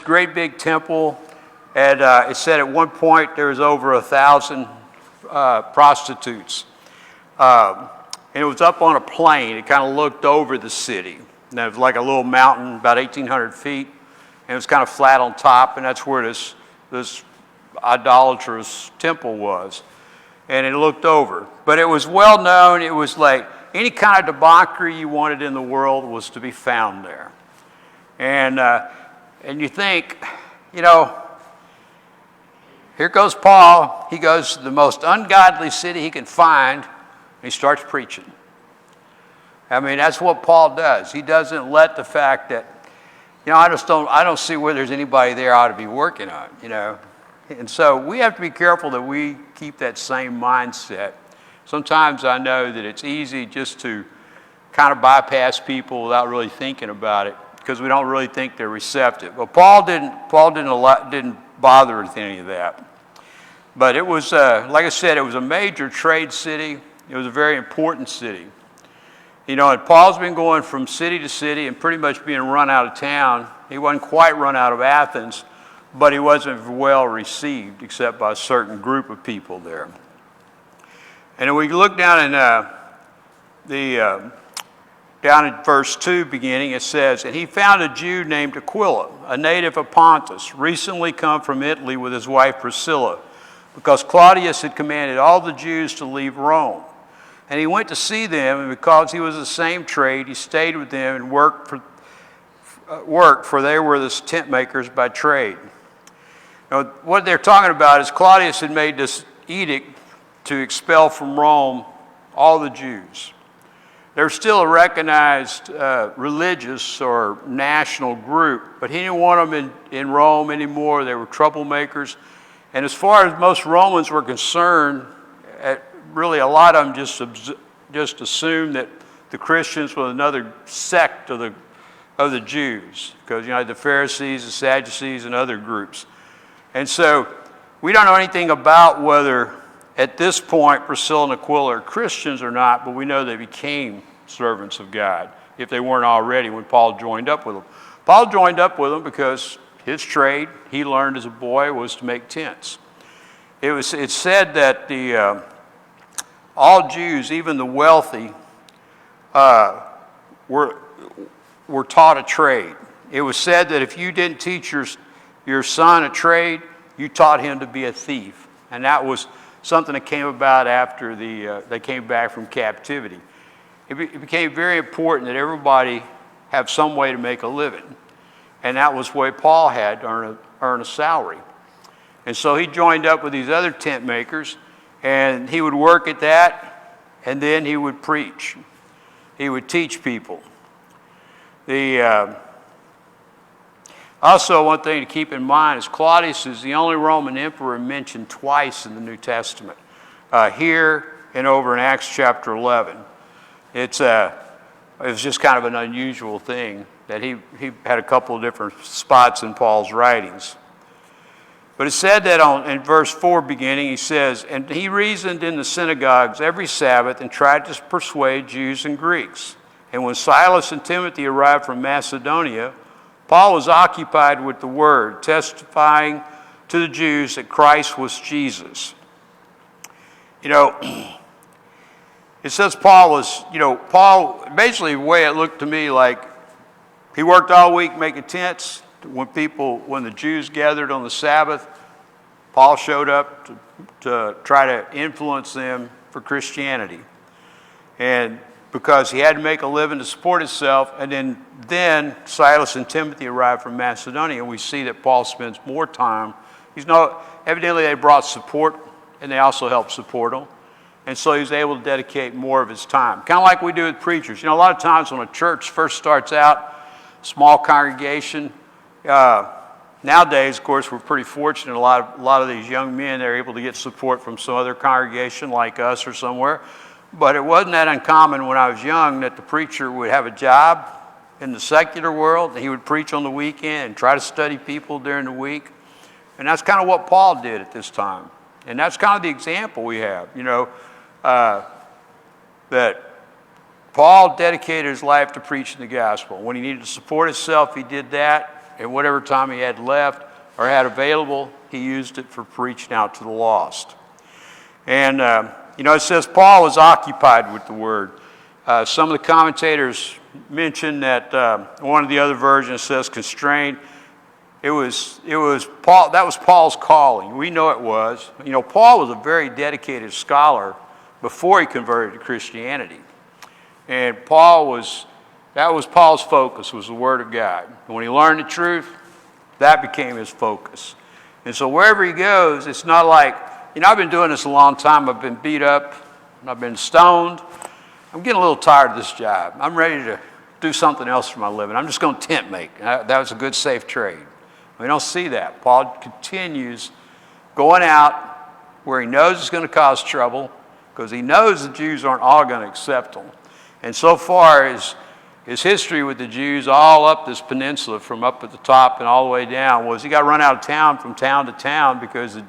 great big temple, and it said at one point there was over 1,000 prostitutes. And it was up on a plain. It kind of looked over the city. And it was like a little mountain, about 1,800 feet, and it was kind of flat on top, and that's where this idolatrous temple was. And it looked over. But it was well known. It was like any kind of debauchery you wanted in the world was to be found there. And you think, you know, here goes Paul. He goes to the most ungodly city he can find, and he starts preaching. I mean, that's what Paul does. He doesn't let the fact that, you know, I don't see where there's anybody there I ought to be working on, you know. And so we have to be careful that we keep that same mindset. Sometimes I know that it's easy just to kind of bypass people without really thinking about it because we don't really think they're receptive. But Paul didn't bother with any of that. But it was, like I said, it was a major trade city. It was a very important city. You know, and Paul's been going from city to city and pretty much being run out of town. He wasn't quite run out of Athens, but he wasn't well received except by a certain group of people there. And when you look down in down in verse 2 beginning, it says, "And he found a Jew named Aquila, a native of Pontus, recently come from Italy with his wife Priscilla, because Claudius had commanded all the Jews to leave Rome. And he went to see them, and because he was of the same trade, he stayed with them and worked, for they were the tent makers by trade." Now, what they're talking about is Claudius had made this edict to expel from Rome all the Jews. They're still a recognized religious or national group, but he didn't want them in Rome anymore. They were troublemakers. And as far as most Romans were concerned, really a lot of them just assumed that the Christians were another sect of the Jews, because you know the Pharisees, the Sadducees, and other groups. And so we don't know anything about whether at this point Priscilla and Aquila are Christians or not, but we know they became servants of God if they weren't already when Paul joined up with them. Paul joined up with them because his trade he learned as a boy was to make tents. It's said that all Jews, even the wealthy, were taught a trade. It was said that if you didn't teach your son a trade, you taught him to be a thief. And that was something that came about after they came back from captivity. It became very important that everybody have some way to make a living. And that was the way Paul had to earn a salary. And so he joined up with these other tent makers, and he would work at that, and then he would preach. He would teach people. Also, one thing to keep in mind is Claudius is the only Roman emperor mentioned twice in the New Testament, here and over in Acts chapter 11. It was just kind of an unusual thing that he had a couple of different spots in Paul's writings. But it said that in verse 4 beginning, he says, "And he reasoned in the synagogues every Sabbath and tried to persuade Jews and Greeks. And when Silas and Timothy arrived from Macedonia, Paul was occupied with the word, testifying to the Jews that Christ was Jesus." You know, it says Paul, basically the way it looked to me like he worked all week making tents. When the Jews gathered on the Sabbath, Paul showed up to try to influence them for Christianity. And because he had to make a living to support himself, and then Silas and Timothy arrived from Macedonia, and we see that Paul spends more time. Evidently they brought support, and they also helped support him. And so he was able to dedicate more of his time. Kind of like we do with preachers. You know, a lot of times when a church first starts out, small congregation, nowadays, of course, we're pretty fortunate. A lot of these young men, they're able to get support from some other congregation like us or somewhere. But it wasn't that uncommon when I was young that the preacher would have a job in the secular world, and he would preach on the weekend and try to study people during the week. And that's kind of what Paul did at this time. And that's kind of the example we have, that Paul dedicated his life to preaching the gospel. When he needed to support himself, he did that. and whatever time he had left or had available, he used it for preaching out to the lost. And, it says Paul was occupied with the word. Some of the commentators mention that one of the other versions says constrained. It was Paul. That was Paul's calling. We know it was. Paul was a very dedicated scholar before he converted to Christianity, and that was Paul's focus, was the Word of God. And when he learned the truth, that became his focus. And so wherever he goes, it's not like, I've been doing this a long time. I've been beat up, and I've been stoned. I'm getting a little tired of this job. I'm ready to do something else for my living. I'm just going to tent make. That was a good, safe trade. We don't see that. Paul continues going out where he knows it's going to cause trouble, because he knows the Jews aren't all going to accept him. And so far, his history with the Jews all up this peninsula, from up at the top and all the way down, was he got run out of town from town to town because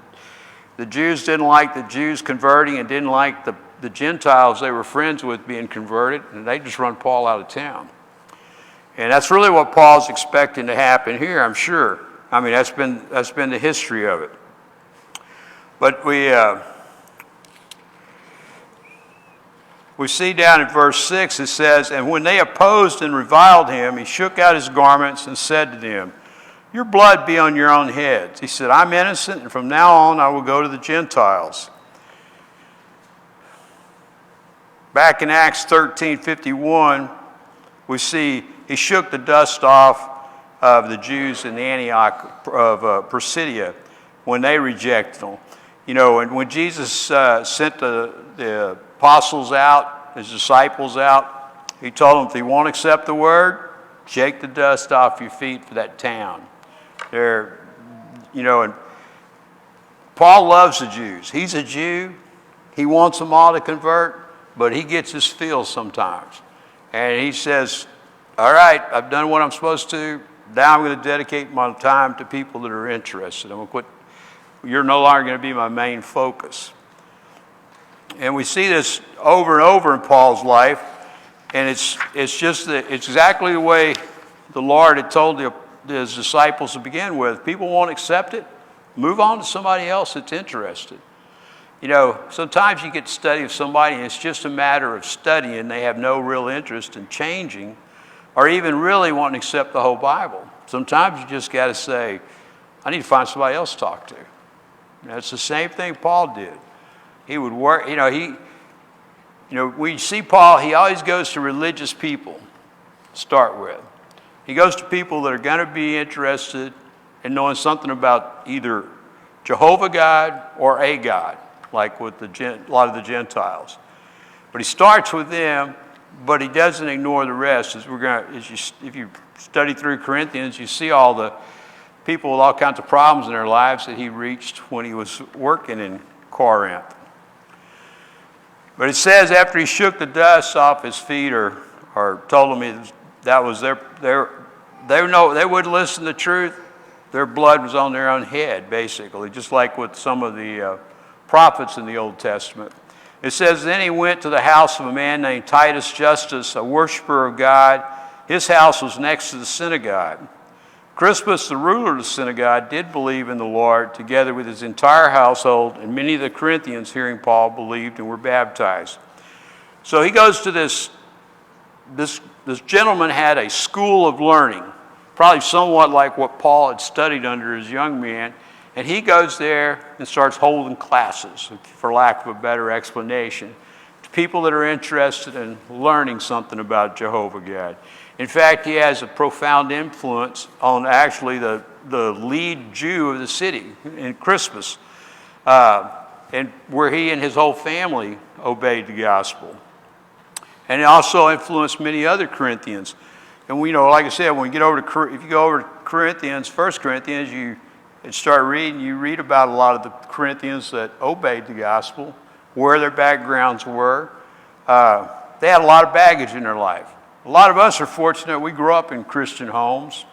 the Jews didn't like the Jews converting and didn't like the Gentiles they were friends with being converted, and they just run Paul out of town. And that's really what Paul's expecting to happen here, I'm sure. I mean, that's been the history of it. But we see down in verse 6, it says, "And when they opposed and reviled him, he shook out his garments and said to them, 'Your blood be on your own heads.' He said, 'I'm innocent, and from now on I will go to the Gentiles.'" Back in Acts 13:51, we see he shook the dust off of the Jews in Antioch of Pisidia when they rejected him. And when Jesus sent the apostles out, his disciples out, he told them, if they won't accept the word, shake the dust off your feet for that town. And Paul loves the Jews. He's a Jew. He wants them all to convert, but he gets his feels sometimes. And he says, all right, I've done what I'm supposed to. Now I'm going to dedicate my time to people that are interested. You're no longer going to be my main focus. And we see this over and over in Paul's life, and it's exactly the way the Lord had told his disciples to begin with. People won't accept it, move on to somebody else that's interested. Sometimes you get to study with somebody, and it's just a matter of studying. They have no real interest in changing or even really wanting to accept the whole Bible. Sometimes you just got to say, I need to find somebody else to talk to. It's the same thing Paul did. He would work, we see Paul, he always goes to religious people to start with. He goes to people that are going to be interested in knowing something about either Jehovah God or a God, like with a lot of the Gentiles. But he starts with them, but he doesn't ignore the rest. If you study through Corinthians, you see all the people with all kinds of problems in their lives that he reached when he was working in Corinth. But it says after he shook the dust off his feet or told them that was they wouldn't listen to the truth, their blood was on their own head, basically, just like with some of the prophets in the Old Testament. It says, then he went to the house of a man named Titus Justus, a worshiper of God. His house was next to the synagogue. Crispus, the ruler of the synagogue, did believe in the Lord, together with his entire household, and many of the Corinthians, hearing Paul, believed and were baptized. So he goes to this gentleman had a school of learning, probably somewhat like what Paul had studied under as a young man, and he goes there and starts holding classes, for lack of a better explanation, to people that are interested in learning something about Jehovah God. In fact, he has a profound influence on actually the lead Jew of the city, in Crispus, and where he and his whole family obeyed the gospel. And it also influenced many other Corinthians. And we know, like I said, if you go over to Corinthians, 1 Corinthians, you read about a lot of the Corinthians that obeyed the gospel, where their backgrounds were. They had a lot of baggage in their life. A lot of us are fortunate we grew up in Christian homes,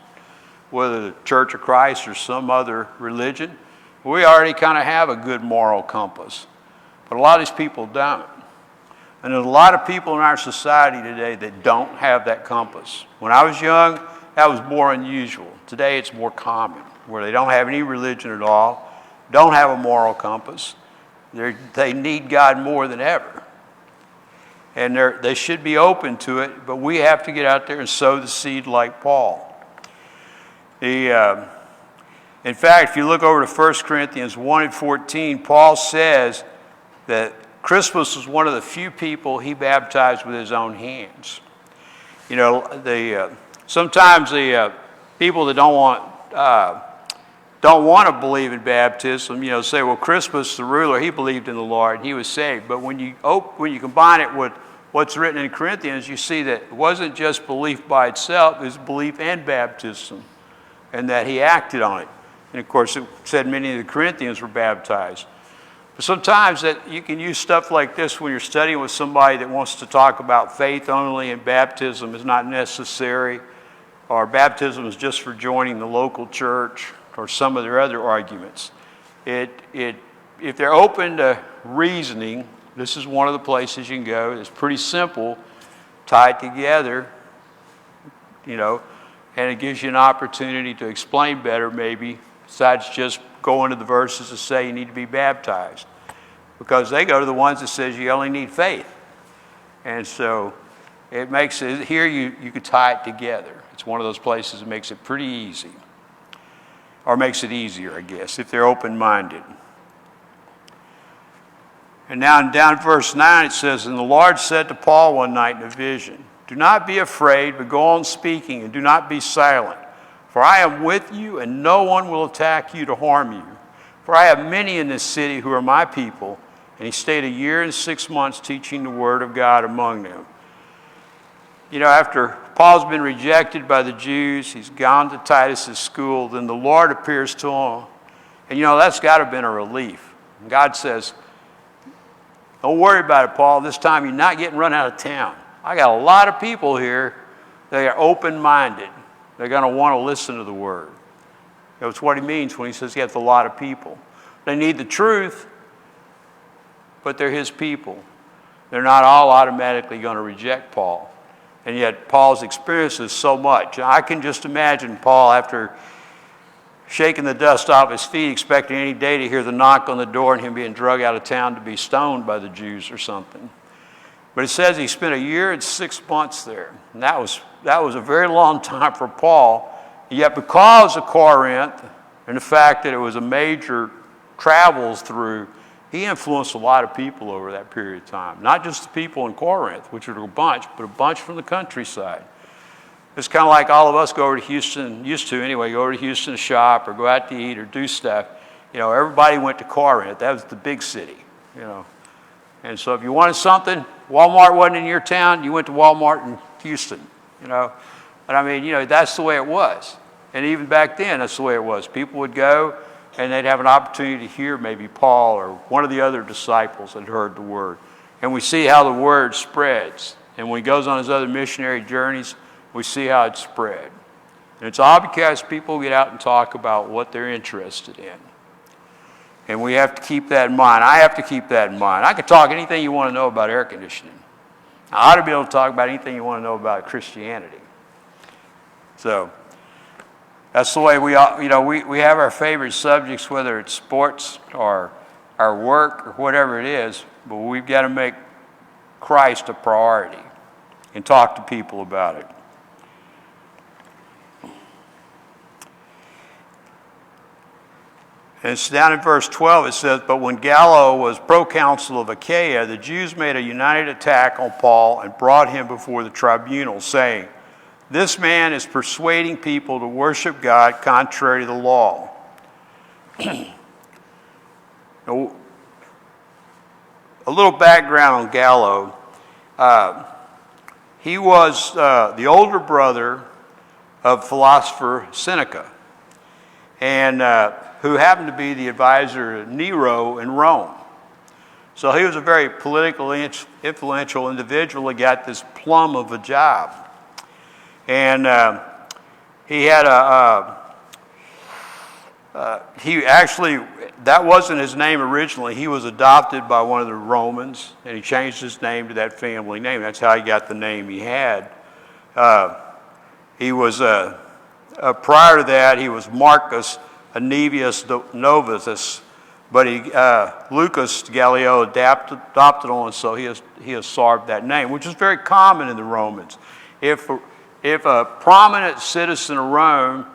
whether the Church of Christ or some other religion. We already kind of have a good moral compass. But a lot of these people don't. And there's a lot of people in our society today that don't have that compass. When I was young, that was more unusual. Today it's more common, where they don't have any religion at all, don't have a moral compass. They need God more than ever. And they should be open to it, but we have to get out there and sow the seed like Paul. In fact, if you look over to 1 Corinthians 1:14, Paul says that Crispus was one of the few people he baptized with his own hands. You know, sometimes the people that don't want to believe in baptism, you know, say, well, Crispus, the ruler, he believed in the Lord and he was saved. But when you combine it with what's written in Corinthians, you see that it wasn't just belief by itself, it was belief and baptism, and that he acted on it. And of course, it said many of the Corinthians were baptized. But sometimes that you can use stuff like this when you're studying with somebody that wants to talk about faith only and baptism is not necessary, or baptism is just for joining the local church, or some of their other arguments. If they're open to reasoning, this is one of the places you can go. It's pretty simple, tied together, you know, and it gives you an opportunity to explain better maybe, besides just going to the verses that say you need to be baptized. Because they go to the ones that says you only need faith. And so it makes it, here you could tie it together. It's one of those places that makes it pretty easy. Or makes it easier, I guess, if they're open-minded. And now down in verse 9 it says, and the Lord said to Paul one night in a vision, do not be afraid, but go on speaking, and do not be silent. For I am with you, and no one will attack you to harm you. For I have many in this city who are my people. And he stayed 1 year and 6 months teaching the word of God among them. You know, after Paul's been rejected by the Jews, he's gone to Titus's school, then the Lord appears to him. And you know, that's got to have been a relief. And God says, don't worry about it, Paul. This time you're not getting run out of town. I got a lot of people here that are open-minded. They're going to want to listen to the word. That's what he means when he says he has a lot of people. They need the truth, but they're his people. They're not all automatically going to reject Paul. And yet Paul's experience is so much. I can just imagine Paul, after shaking the dust off his feet, expecting any day to hear the knock on the door and him being drug out of town to be stoned by the Jews or something. But it says he spent 1 year and 6 months there. And that was a very long time for Paul. And yet because of Corinth and the fact that it was a major travels through, he influenced a lot of people over that period of time. Not just the people in Corinth, which were a bunch, but a bunch from the countryside. It's kind of like all of us go over to Houston, used to anyway, go over to Houston to shop or go out to eat or do stuff. You know, everybody went to Corinth. That was the big city, you know. And so if you wanted something, Walmart wasn't in your town, you went to Walmart in Houston, you know. But I mean, you know, that's the way it was. And even back then, that's the way it was. People would go and they'd have an opportunity to hear maybe Paul or one of the other disciples that heard the word. And we see how the word spreads. And when he goes on his other missionary journeys, we see how it spread. And it's all because people get out and talk about what they're interested in. And we have to keep that in mind. I have to keep that in mind. I can talk anything you want to know about air conditioning. I ought to be able to talk about anything you want to know about Christianity. So that's the way we have our favorite subjects, whether it's sports or our work or whatever it is, but we've got to make Christ a priority and talk to people about it. And it's down in verse 12, it says, but when Gallo was proconsul of Achaia, the Jews made a united attack on Paul and brought him before the tribunal, saying, this man is persuading people to worship God contrary to the law. A little background on Gallo. He was the older brother of philosopher Seneca, and who happened to be the advisor of Nero in Rome. So he was a very politically influential individual that got this plum of a job. And he had that wasn't his name originally. He was adopted by one of the Romans, and he changed his name to that family name. That's how he got the name he had. He was prior to that, he was Marcus Annivius Novatus, but Lucas Gallio adopted on, so he has served that name, which is very common in the Romans. If a prominent citizen of Rome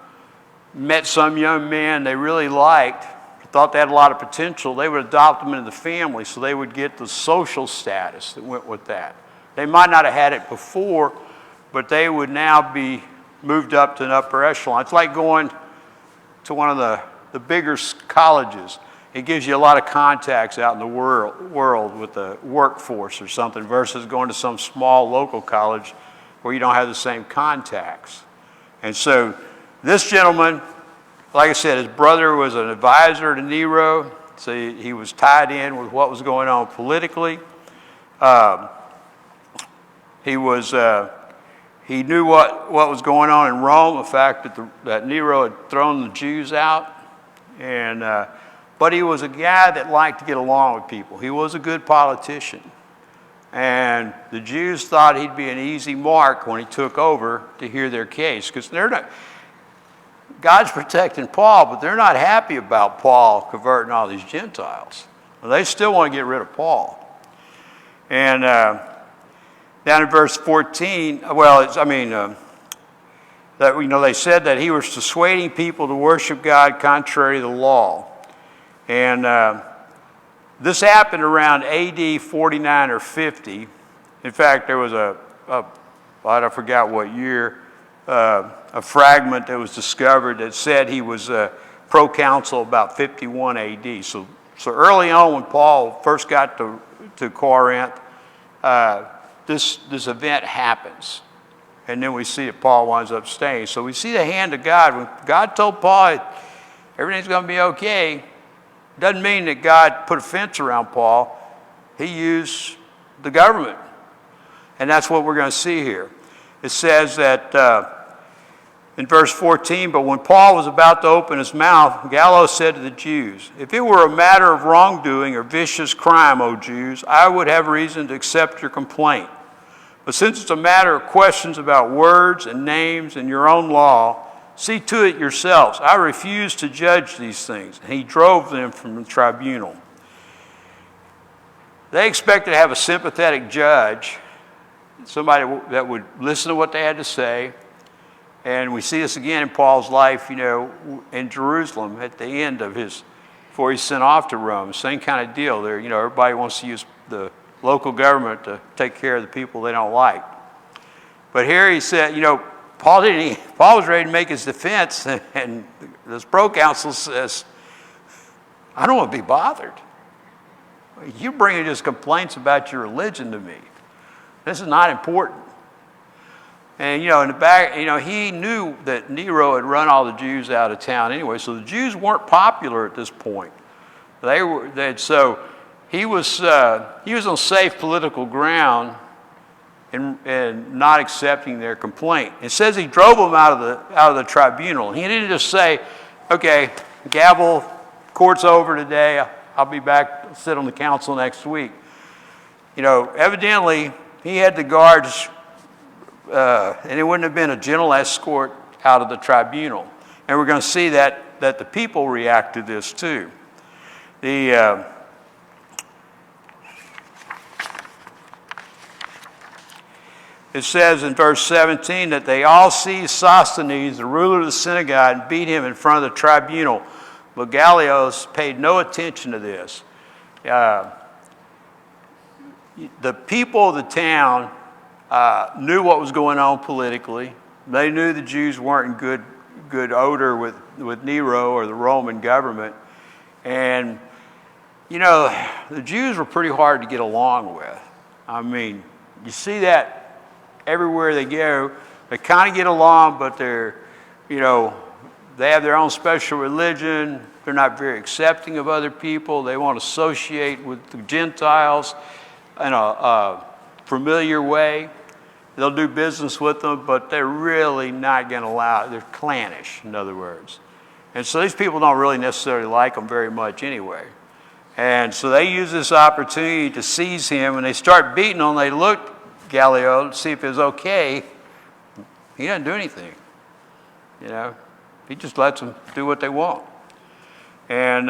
met some young man they really liked, thought they had a lot of potential, they would adopt them into the family, so they would get the social status that went with that. They might not have had it before, but they would now be moved up to an upper echelon. It's like going to one of the bigger colleges. It gives you a lot of contacts out in the world with the workforce or something versus going to some small local college where you don't have the same contacts. And so this gentleman, like I said, his brother was an advisor to Nero, so he was tied in with what was going on politically. He knew what was going on in Rome, the fact that Nero had thrown the Jews out, but he was a guy that liked to get along with people. He was a good politician. And the Jews thought he'd be an easy mark when he took over to hear their case, because God's protecting Paul, but they're not happy about Paul converting all these Gentiles. They still want to get rid of Paul. And down in verse 14, they said that he was dissuading people to worship God contrary to the law. And this happened around AD 49 or 50. In fact, there was I forgot what year, a fragment that was discovered that said he was proconsul about 51 AD. So early on when Paul first got to Corinth, this event happens. And then we see that Paul winds up staying. So we see the hand of God. When God told Paul everything's going to be okay, doesn't mean that God put a fence around Paul. He used the government. And that's what we're going to see here. It says that in verse 14, but when Paul was about to open his mouth, Gallio said to the Jews, if it were a matter of wrongdoing or vicious crime, O Jews, I would have reason to accept your complaint. But since it's a matter of questions about words and names and your own law, see to it yourselves. I refuse to judge these things. And he drove them from the tribunal. They expected to have a sympathetic judge, somebody that would listen to what they had to say. And we see this again in Paul's life, in Jerusalem at the end of before he's sent off to Rome. Same kind of deal there. Everybody wants to use the local government to take care of the people they don't like. But here he said, Paul was ready to make his defense, and this proconsul says, I don't want to be bothered. You're bringing just complaints about your religion to me. This is not important. And, in the back, he knew that Nero had run all the Jews out of town anyway, so the Jews weren't popular at this point. So he was on safe political ground and not accepting their complaint. It says he drove them out of the tribunal. He didn't just say, okay, gavel, court's over today, I'll be back, sit on the council next week. Evidently, he had the guards, and it wouldn't have been a gentle escort out of the tribunal. And we're going to see that the people react to this too. It says in verse 17 that they all seized Sosthenes, the ruler of the synagogue, and beat him in front of the tribunal. But Gallio paid no attention to this. The people of the town knew what was going on politically. They knew the Jews weren't in good odor with Nero or the Roman government. And, the Jews were pretty hard to get along with. You see that everywhere they go. They kind of get along, but they have their own special religion. They're not very accepting of other people. They won't associate with the Gentiles in a familiar way. They'll do business with them, but they're really not going to allow it. They're clannish, in other words. And so these people don't really necessarily like them very much anyway. And so they use this opportunity to seize him, and they start beating him. They look Gallio to see if it was okay. He doesn't do anything. you know. He just lets them do what they want. And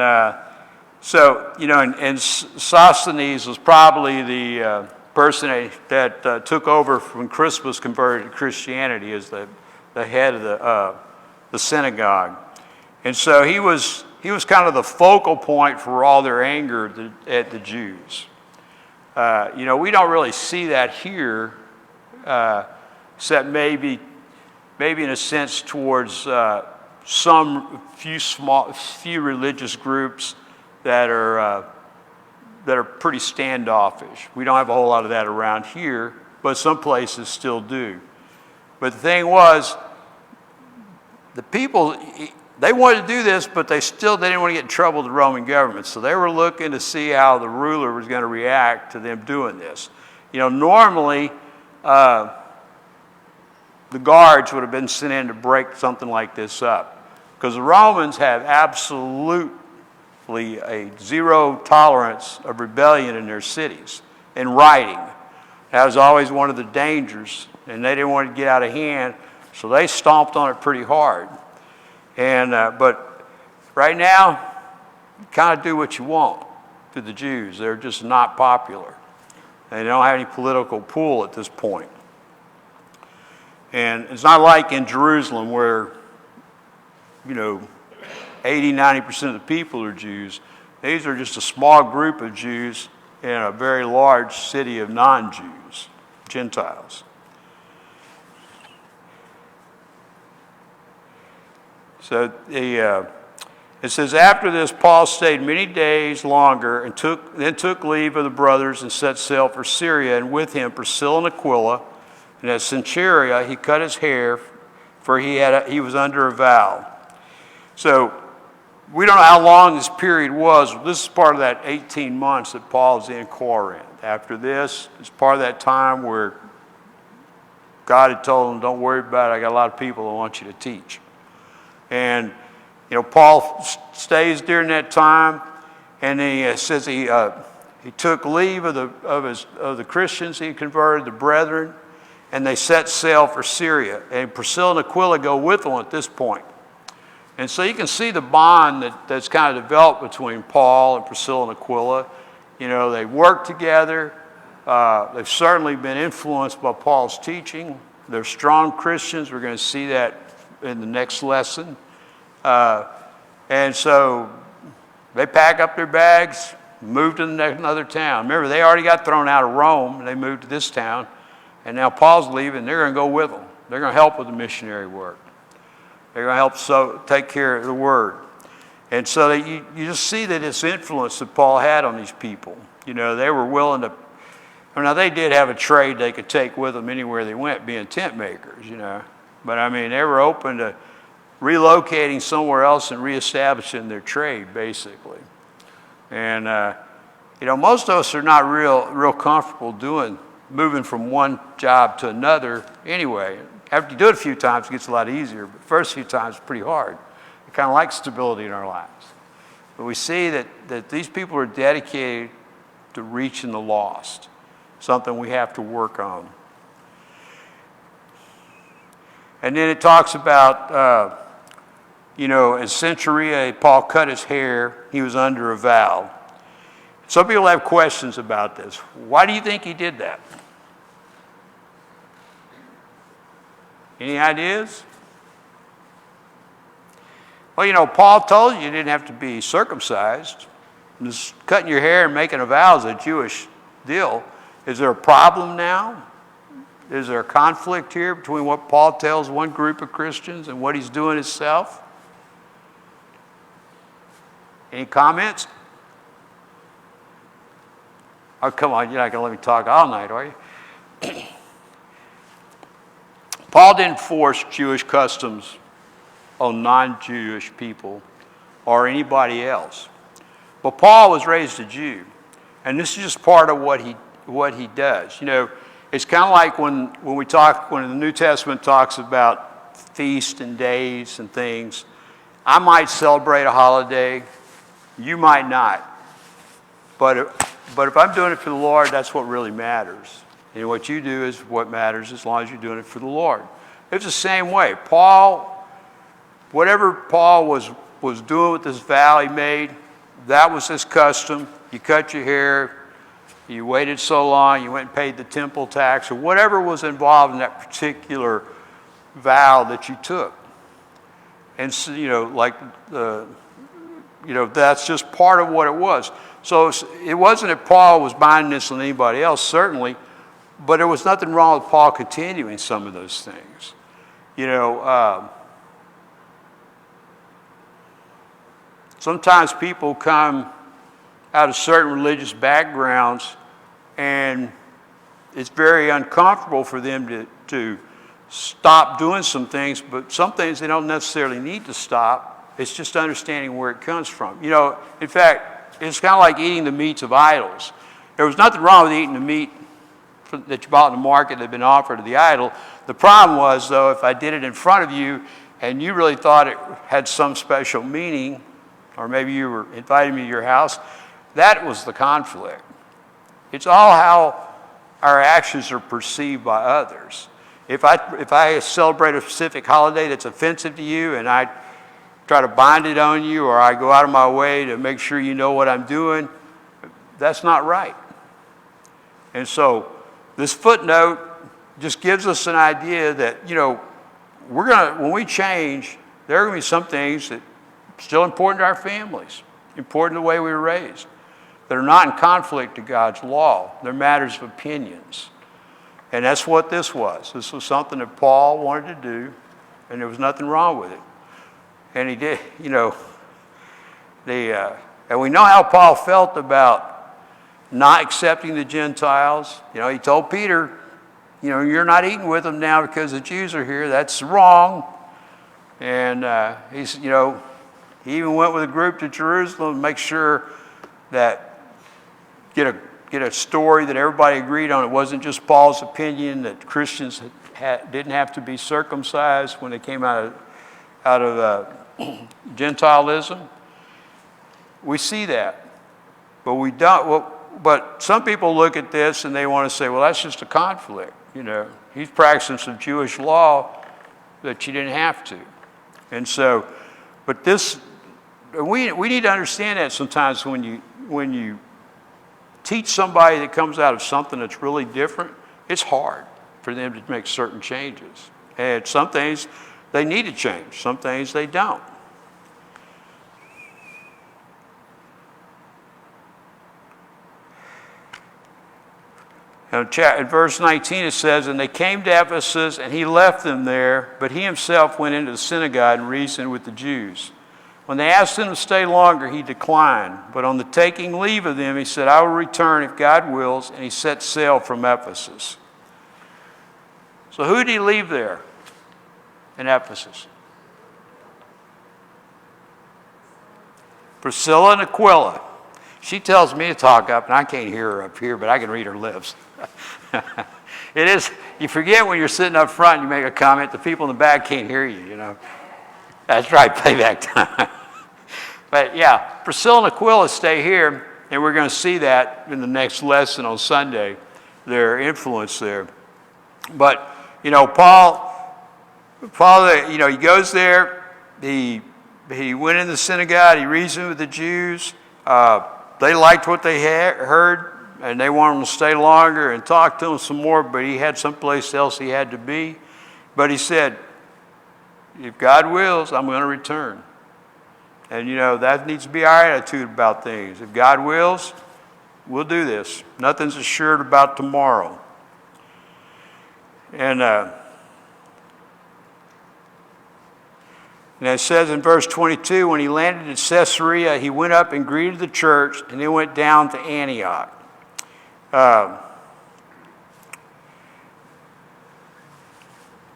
so, you know, and Sosthenes was probably the person that took over when Crispus converted to Christianity as the head of the synagogue. And so he was kind of the focal point for all their anger at the Jews. You know, we don't really see that here, except maybe in a sense towards some few religious groups that are pretty standoffish. We don't have a whole lot of that around here, but some places still do. But the thing was, the people, they wanted to do this, but they didn't want to get in trouble with the Roman government. So they were looking to see how the ruler was going to react to them doing this. You know, normally the guards would have been sent in to break something like this up, because the Romans have absolutely a zero tolerance of rebellion in their cities, in writing. That was always one of the dangers, and they didn't want to get out of hand, so they stomped on it pretty hard. And but right now, you kind of do what you want to the Jews. They're just not popular. They don't have any political pull at this point. And it's not like in Jerusalem where, you know, 80-90% of the people are Jews. These are just a small group of Jews in a very large city of non-Jews, Gentiles. So it says, after this, Paul stayed many days longer and then took leave of the brothers and set sail for Syria, and with him Priscilla and Aquila. And at Cenchrea he cut his hair, for he was under a vow. So we don't know how long this period was. This is part of that 18 months that Paul's in Corinth. After this, it's part of that time where God had told him, don't worry about it, I got a lot of people I want you to teach. And, you know, Paul stays during that time, and he says he took leave of the Christians he converted, the brethren, and they set sail for Syria. And Priscilla and Aquila go with them at this point. And so you can see the bond that's kind of developed between Paul and Priscilla and Aquila. You know, they work together. They've certainly been influenced by Paul's teaching. They're strong Christians. We're going to see that in the next lesson. And so they pack up their bags, move to another town. Remember, they already got thrown out of Rome, and they moved to this town. And now Paul's leaving. They're going to go with them. They're going to help with the missionary work. They're going to help take care of the word. And so you just see that this influence that Paul had on these people. You know, they were willing to, now they did have a trade they could take with them anywhere they went, being tent makers, you know. But I mean, they were open to relocating somewhere else and reestablishing their trade, basically. And, you know, most of us are not real comfortable moving from one job to another anyway. After you do it a few times, it gets a lot easier. But the first few times, it's pretty hard. We kind of like stability in our lives. But we see that these people are dedicated to reaching the lost, something we have to work on. And then it talks about, you know, in Cenchrea, Paul cut his hair. He was under a vow. Some people have questions about this. Why do you think he did that? Any ideas? Well, you know, Paul told you didn't have to be circumcised. Just cutting your hair and making a vow is a Jewish deal. Is there a problem now? Is there a conflict here between what Paul tells one group of Christians and what he's doing himself? Any comments? Oh, come on, you're not going to let me talk all night, are you? Paul didn't force Jewish customs on non-Jewish people or anybody else. But Paul was raised a Jew, and this is just part of what he does. You know, it's kind of like when the New Testament talks about feasts and days and things. I might celebrate a holiday, you might not. But if I'm doing it for the Lord, that's what really matters. And what you do is what matters as long as you're doing it for the Lord. It's the same way. Paul whatever Paul was doing with this vow he made, that was his custom. You cut your hair, you waited so long, you went and paid the temple tax, or whatever was involved in that particular vow that you took. And so, that's just part of what it was. So it wasn't that Paul was binding this on anybody else, certainly, but there was nothing wrong with Paul continuing some of those things. Sometimes people come out of certain religious backgrounds, and it's very uncomfortable for them to stop doing some things, but some things they don't necessarily need to stop. It's just understanding where it comes from. In fact, it's kind of like eating the meats of idols. There was nothing wrong with eating the meat that you bought in the market that had been offered to the idol. The problem was, though, if I did it in front of you and you really thought it had some special meaning, or maybe you were inviting me to your house, that was the conflict. It's all how our actions are perceived by others. If I celebrate a specific holiday that's offensive to you and I try to bind it on you, or I go out of my way to make sure you know what I'm doing, that's not right. And so this footnote just gives us an idea that, when we change, there are going to be some things that are still important to our families, important to the way we were raised, that are not in conflict to God's law. They're matters of opinions. And that's what this was. This was something that Paul wanted to do, and there was nothing wrong with it. And he did, and we know how Paul felt about not accepting the Gentiles. He told Peter, you're not eating with them now because the Jews are here. That's wrong. And he even went with a group to Jerusalem to make sure that get a story that everybody agreed on. It wasn't just Paul's opinion that Christians didn't have to be circumcised when they came out of Gentilism. We see that, but we don't. But some people look at this and they want to say, well, that's just a conflict. He's practicing some Jewish law that you didn't have to. And so, but we need to understand that sometimes when you teach somebody that comes out of something that's really different, it's hard for them to make certain changes. And some things they need to change, some things they don't. In verse 19 it says, and they came to Ephesus, and he left them there, but he himself went into the synagogue and reasoned with the Jews. When they asked him to stay longer, he declined. But on the taking leave of them, he said, I will return if God wills, and he set sail from Ephesus. So who did he leave there in Ephesus? Priscilla and Aquila. She tells me to talk up, and I can't hear her up here, but I can read her lips. It is, you forget when you're sitting up front and you make a comment, the people in the back can't hear you, That's right, playback time. But yeah, Priscilla and Aquila stay here, and we're going to see that in the next lesson on Sunday, their influence there. But, Paul, he goes there, he went in the synagogue, he reasoned with the Jews. They liked what they heard, and they wanted him to stay longer and talk to him some more, but he had someplace else he had to be. But he said, if God wills, I'm going to return. And, that needs to be our attitude about things. If God wills, we'll do this. Nothing's assured about tomorrow. And it says in verse 22, when he landed at Caesarea, he went up and greeted the church, and then went down to Antioch.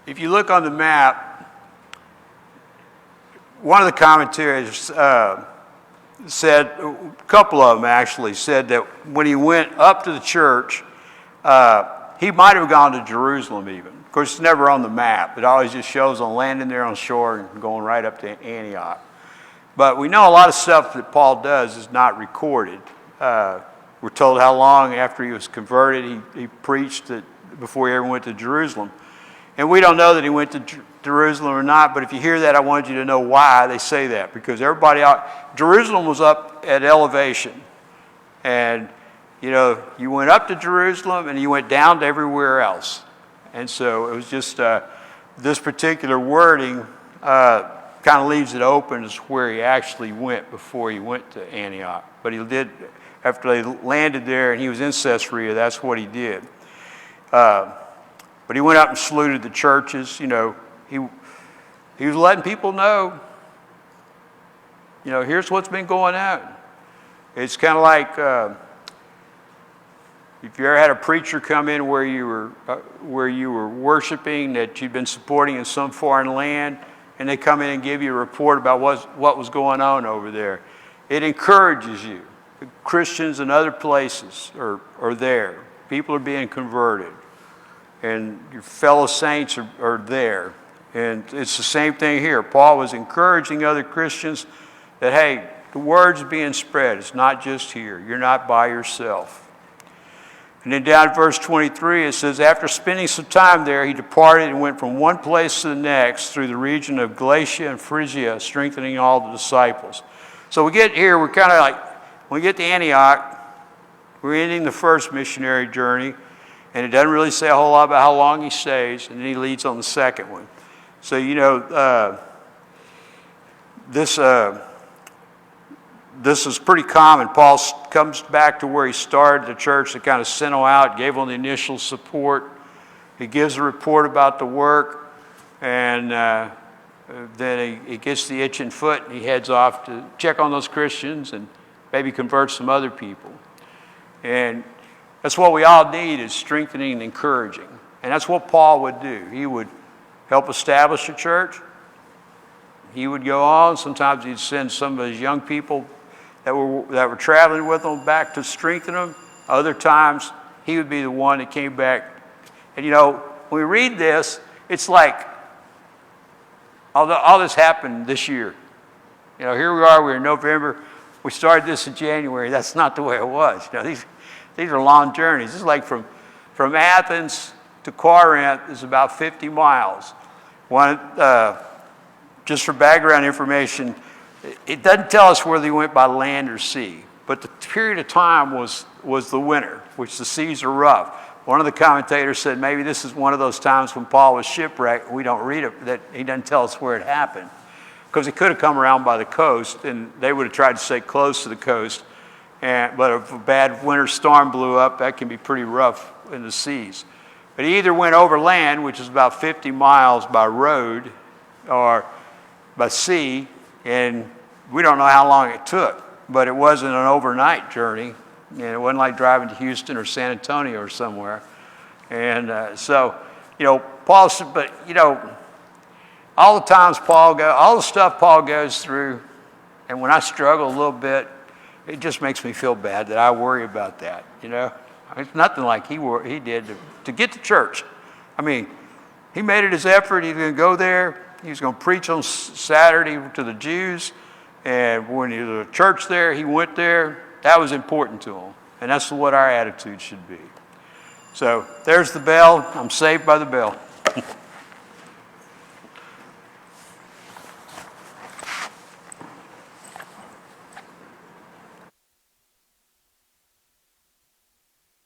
If you look on the map, one of the commentaries said, a couple of them actually, said that when he went up to the church, he might have gone to Jerusalem even. Of course, it's never on the map. It always just shows on landing there on shore and going right up to Antioch. But we know a lot of stuff that Paul does is not recorded. We're told how long after he was converted he preached before he ever went to Jerusalem. And we don't know that he went to Jerusalem or not, but if you hear that, I wanted you to know why they say that. Because everybody out, Jerusalem was up at elevation. And, you know, you went up to Jerusalem and you went down to everywhere else. And so it was just this particular wording kind of leaves it open as where he actually went before he went to Antioch. But he did, after they landed there and he was in Caesarea, that's what he did. But he went out and saluted the churches. You know, he was letting people know, you know, here's what's been going on. It's kind of like if you ever had a preacher come in where you were worshiping that you'd been supporting in some foreign land, and they come in and give you a report about what was going on over there. It encourages you. Christians in other places are there. People are being converted. And your fellow saints are there. And it's the same thing here. Paul was encouraging other Christians that, hey, the word's being spread. It's not just here. You're not by yourself. And then down at verse 23, it says, after spending some time there, he departed and went from one place to the next through the region of Galatia and Phrygia, strengthening all the disciples. So we get here, we're kind of like, when we get to Antioch, we're ending the first missionary journey. And it doesn't really say a whole lot about how long he stays, and then he leads on the second one. So, you know, this is pretty common. Paul comes back to where he started the church that kind of sent him out, gave him the initial support. He gives a report about the work, and then he gets the itching foot, and he heads off to check on those Christians and maybe convert some other people. And that's what we all need, is strengthening and encouraging. And that's what Paul would do. He would help establish a church. He would go on. Sometimes he'd send some of his young people that were traveling with him back to strengthen them. Other times, he would be the one that came back. And, you know, when we read this, it's like all this happened this year. You know, here we are. We're in November. We started this in January. That's not the way it was. You know, these are long journeys. It's like from Athens to Corinth is about 50 miles. Just for background information, it doesn't tell us whether he went by land or sea, but the period of time was the winter, which the seas are rough. One of the commentators said maybe this is one of those times when Paul was shipwrecked. We don't read it, that he doesn't tell us where it happened, because he could have come around by the coast, and they would have tried to stay close to the coast. But if a bad winter storm blew up, that can be pretty rough in the seas. But he either went over land, which is about 50 miles by road, or by sea, and we don't know how long it took. But it wasn't an overnight journey, and it wasn't like driving to Houston or San Antonio or somewhere. And so, you know, Paul said, but, you know, all the times all the stuff Paul goes through, and when I struggle a little bit, it just makes me feel bad that I worry about that, you know. It's nothing like he did to get to church. I mean, he made it his effort. He was going to go there. He was going to preach on Saturday to the Jews. And when he was at church there, he went there. That was important to him. And that's what our attitude should be. So there's the bell. I'm saved by the bell.